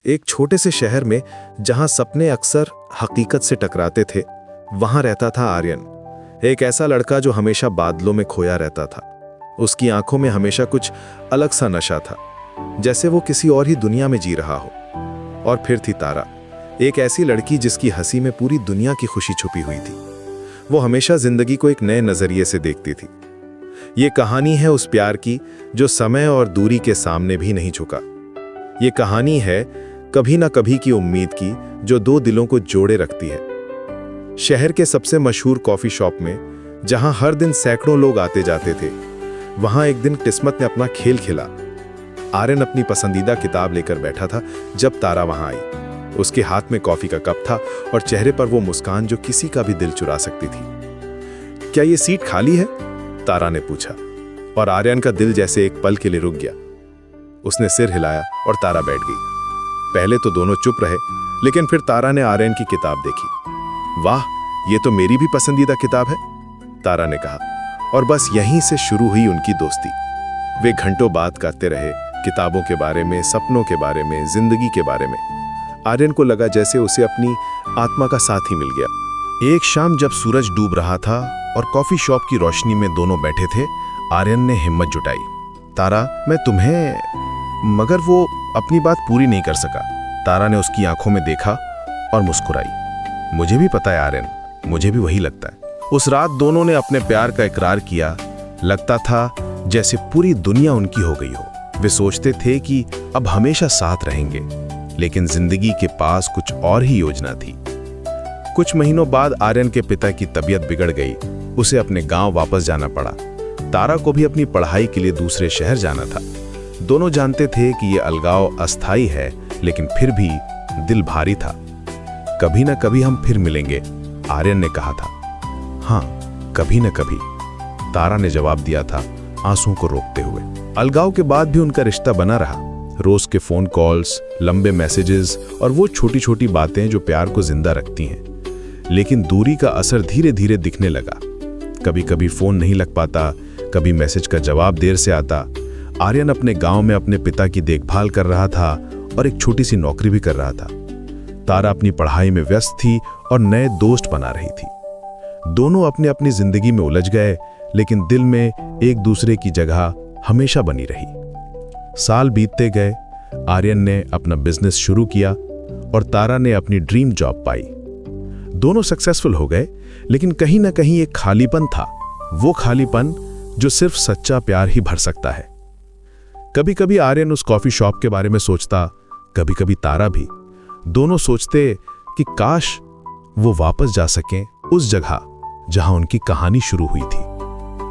एक छोटे से शहर में जहां सपने अक्सर हकीकत से टकराते थे, वहां रहता था आर्यन। एक ऐसा लड़का जो हमेशा बादलों में खोया रहता था। उसकी आंखों में हमेशा कुछ अलग सा नशा था, जैसे वो किसी और ही दुनिया में जी रहा हो। और फिर थी तारा, एक ऐसी लड़की जिसकी हंसी में पूरी दुनिया की खुशी छुपी हुई थी। वो हमेशा जिंदगी को एक नए नजरिए से देखती थी। ये कहानी है उस प्यार की जो समय और दूरी के सामने भी नहीं झुका। ये कहानी है कभी ना कभी की उम्मीद की जो दो दिलों को जोड़े रखती है। शहर के सबसे मशहूर कॉफी शॉप में, जहां हर दिन सैकड़ों लोग आते जाते थे, वहां एक दिन किस्मत ने अपना खेल खेला। आर्यन अपनी पसंदीदा किताब लेकर बैठा था जब तारा वहां आई। उसके हाथ में कॉफी का कप था और चेहरे पर वो मुस्कान जो किसी का भी दिल चुरा सकती थी। क्या ये सीट खाली है? तारा ने पूछा, और आर्यन का दिल जैसे एक पल के लिए रुक गया। उसने सिर हिलाया और तारा बैठ गई। पहले तो दोनों चुप रहे, लेकिन फिर तारा ने आर्यन की किताब देखी। वाह, ये तो मेरी भी पसंदीदा किताब है, तारा ने कहा। और बस यहीं से शुरू हुई उनकी दोस्ती। वे घंटों बात करते रहे, किताबों के बारे में, सपनों के बारे में, जिंदगी के बारे में। आर्यन को लगा जैसे उसे अपनी आत्मा का साथी मिल गया। एक शाम जब सूरज डूब रहा था और कॉफी शॉप की रोशनी में दोनों बैठे थे, आर्यन ने हिम्मत जुटाई। तारा, मैं तुम्हें... मगर वो अपनी बात पूरी नहीं कर सका। तारा ने उसकी आंखों में देखा और मुस्कुराई। मुझे भी पता है आर्यन, मुझे भी वही लगता है। उस रात दोनों ने अपने प्यार का इकरार किया। लगता था जैसे पूरी दुनिया उनकी हो गई हो। वे सोचते थे कि अब हमेशा साथ रहेंगे, लेकिन जिंदगी के पास कुछ और ही योजना थी। कुछ महीनों बाद आर्यन के पिता की तबीयत बिगड़ गई। उसे अपने गांव वापस जाना पड़ा। तारा को भी अपनी पढ़ाई के लिए दूसरे शहर जाना था। दोनों जानते थे कि यह अलगाव अस्थायी है, लेकिन फिर भी दिल भारी था। कभी न कभी हम फिर मिलेंगे, आर्यन ने कहा था। हाँ, कभी न कभी, तारा ने जवाब दिया था, आंसुओं को रोकते हुए। अलगाव के बाद भी उनका रिश्ता बना रहा। रोज के फोन कॉल्स, लंबे मैसेजेस और वो छोटी छोटी बातें जो प्यार को जिंदा रखती हैं। लेकिन दूरी का असर धीरे धीरे दिखने लगा। कभी कभी फोन नहीं लग पाता, कभी मैसेज का जवाब देर से आता। आर्यन अपने गांव में अपने पिता की देखभाल कर रहा था और एक छोटी सी नौकरी भी कर रहा था। तारा अपनी पढ़ाई में व्यस्त थी और नए दोस्त बना रही थी। दोनों अपने अपनी जिंदगी में उलझ गए, लेकिन दिल में एक दूसरे की जगह हमेशा बनी रही। साल बीतते गए। आर्यन ने अपना बिजनेस शुरू किया और तारा ने अपनी ड्रीम जॉब पाई। दोनों सक्सेसफुल हो गए, लेकिन कहीं ना कहीं एक खालीपन था। वो खालीपन जो सिर्फ सच्चा प्यार ही भर सकता है। कभी कभी आर्यन उस कॉफी शॉप के बारे में सोचता, कभी कभी तारा भी। दोनों सोचते कि काश वो वापस जा सकें उस जगह जहां उनकी कहानी शुरू हुई थी।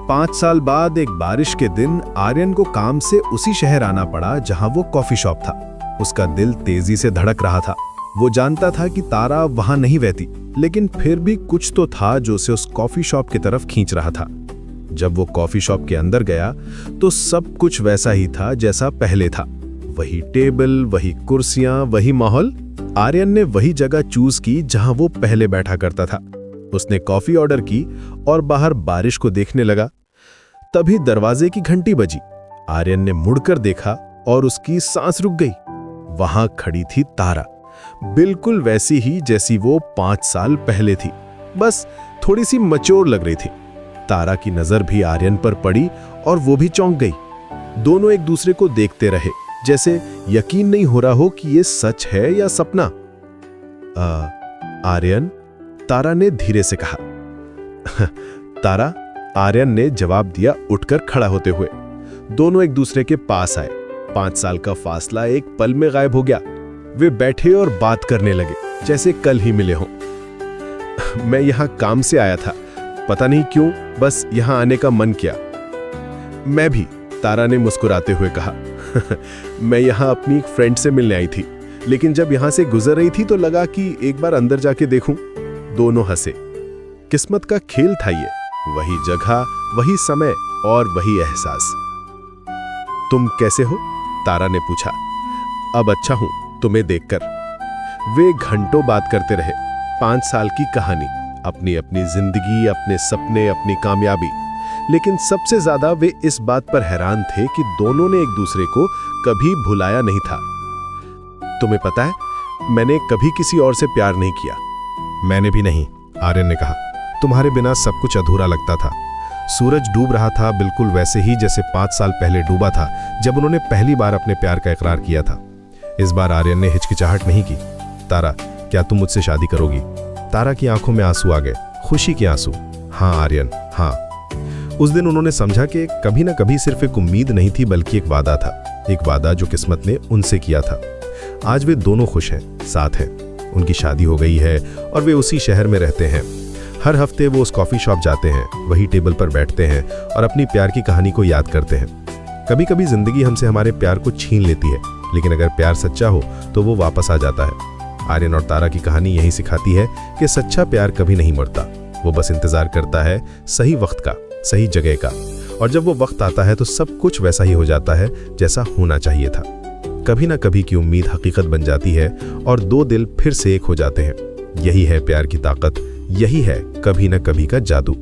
5 साल बाद एक बारिश के दिन आर्यन को काम से उसी शहर आना पड़ा जहां वो कॉफी शॉप था। उसका दिल तेजी से धड़क रहा था। वो जानता था कि तारा वहां नहीं रहती, लेकिन फिर भी कुछ तो था जो उसे उस कॉफी शॉप की तरफ खींच रहा था। जब वो कॉफी शॉप के अंदर गया तो सब कुछ वैसा ही था जैसा पहले था। वही टेबल, वही कुर्सियां, वही माहौल। आर्यन ने वही जगह चूज की जहां वो पहले बैठा करता था। उसने कॉफी ऑर्डर की और बाहर बारिश को देखने लगा। तभी दरवाजे की घंटी बजी। आर्यन ने मुड़कर देखा और उसकी सांस रुक गई। वहां खड़ी थी तारा, बिल्कुल वैसी ही जैसी वो 5 साल पहले थी, बस थोड़ी सी मैच्योर लग रही थी। तारा की नजर भी आर्यन पर पड़ी और वो भी चौंक गई। दोनों एक दूसरे को देखते रहे, जैसे यकीन नहीं हो रहा हो कि ये सच है या सपना। आर्यन, तारा ने धीरे से कहा। तारा, आर्यन ने जवाब दिया उठकर खड़ा होते हुए। दोनों एक दूसरे के पास आए। 5 साल का फासला एक पल में गायब हो गया। वे बैठे और बात करने लगे जैसे कल ही मिले हों। मैं यहां काम से आया था, पता नहीं क्यों, बस यहां आने का मन किया। मैं भी, तारा ने मुस्कुराते हुए कहा। मैं यहां अपनी एक फ्रेंड से मिलने आई थी, लेकिन जब यहां से गुजर रही थी तो लगा कि एक बार अंदर जाके देखूं। दोनों हंसे। किस्मत का खेल था ये, वही जगह, वही समय और वही एहसास। तुम कैसे हो? तारा ने पूछा। अब अच्छा हूं, तुम्हें देखकर। वे घंटों बात करते रहे। 5 साल की कहानी, अपनी अपनी जिंदगी, अपने सपने, अपनी कामयाबी। लेकिन सबसे ज्यादा वे इस बात पर हैरान थे कि दोनों ने एक दूसरे को कभी भुलाया नहीं था। तुम्हें पता है, मैंने कभी किसी और से प्यार नहीं किया। मैंने भी नहीं, आर्यन ने कहा। तुम्हारे बिना सब कुछ अधूरा लगता था। सूरज डूब रहा था बिल्कुल वैसे ही जैसे 5 साल पहले डूबा था जब उन्होंने पहली बार अपने प्यार का इकरार किया था। इस बार आर्यन ने हिचकिचाहट नहीं की। तारा, क्या तुम मुझसे शादी करोगी? तारा की आंखों में आंसू आ गए, खुशी के आंसू। हाँ आर्यन, हाँ। उस दिन उन्होंने समझा कि कभी ना कभी सिर्फ एक उम्मीद नहीं थी बल्कि एक वादा था, एक वादा जो किस्मत ने उनसे किया था। आज वे दोनों खुश हैं, साथ हैं। उनकी शादी हो गई है और वे उसी शहर में रहते हैं। हर हफ्ते वो उस कॉफ़ी शॉप जाते हैं, वही टेबल पर बैठते हैं और अपनी प्यार की कहानी को याद करते हैं। कभी कभी जिंदगी हमसे हमारे प्यार को छीन लेती है, लेकिन अगर प्यार सच्चा हो तो वो वापस आ जाता है। आर्यन और तारा की कहानी यही सिखाती है कि सच्चा प्यार कभी नहीं मरता, वो बस इंतजार करता है सही वक्त का, सही जगह का। और जब वो वक्त आता है तो सब कुछ वैसा ही हो जाता है जैसा होना चाहिए था। कभी ना कभी की उम्मीद हकीकत बन जाती है और दो दिल फिर से एक हो जाते हैं। यही है प्यार की ताकत, यही है कभी ना कभी का जादू।